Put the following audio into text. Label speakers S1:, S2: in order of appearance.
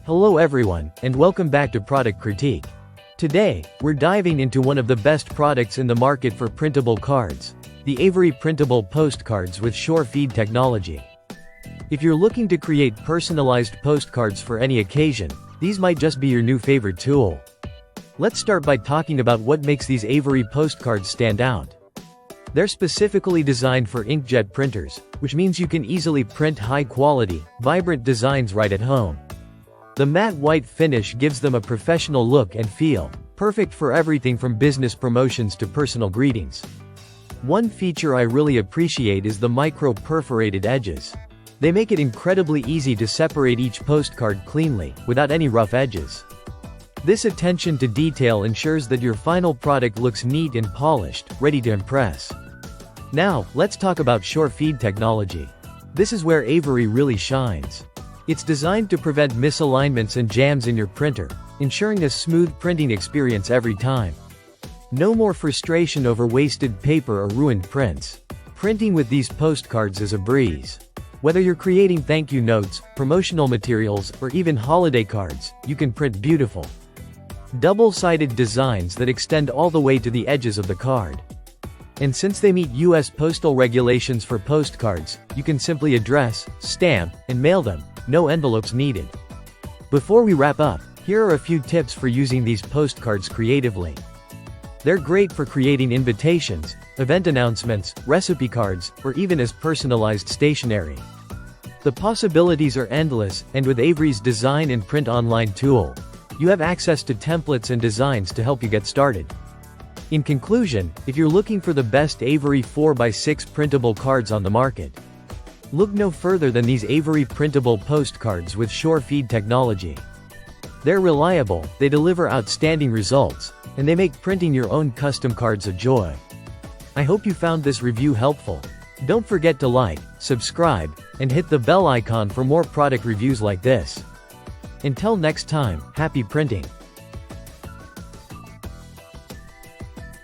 S1: Hello everyone, and welcome back to Product Critique. Today, we're diving into one of the best products in the market for printable cards, the Avery Printable Postcards with Sure Feed technology. If you're looking to create personalized postcards for any occasion, these might just be your new favorite tool. Let's start by talking about what makes these Avery postcards stand out. They're specifically designed for inkjet printers, which means you can easily print high-quality, vibrant designs right at home. The matte white finish gives them a professional look and feel, perfect for everything from business promotions to personal greetings. One feature I really appreciate is the micro-perforated edges. They make it incredibly easy to separate each postcard cleanly, without any rough edges. This attention to detail ensures that your final product looks neat and polished, ready to impress. Now, let's talk about Sure Feed technology. This is where Avery really shines. It's designed to prevent misalignments and jams in your printer, ensuring a smooth printing experience every time. No more frustration over wasted paper or ruined prints. Printing with these postcards is a breeze. Whether you're creating thank you notes, promotional materials, or even holiday cards, you can print beautiful, double-sided designs that extend all the way to the edges of the card. And since they meet U.S. postal regulations for postcards, you can simply address, stamp, and mail them, no envelopes needed. Before we wrap up, here are a few tips for using these postcards creatively. They're great for creating invitations, event announcements, recipe cards, or even as personalized stationery. The possibilities are endless, and with Avery's Design and Print Online tool, you have access to templates and designs to help you get started. In conclusion, if you're looking for the best Avery 4x6 printable cards on the market, look no further than these Avery Printable Postcards with Sure Feed technology. They're reliable, they deliver outstanding results, and they make printing your own custom cards a joy. I hope you found this review helpful. Don't forget to like, subscribe, and hit the bell icon for more product reviews like this. Until next time, happy printing!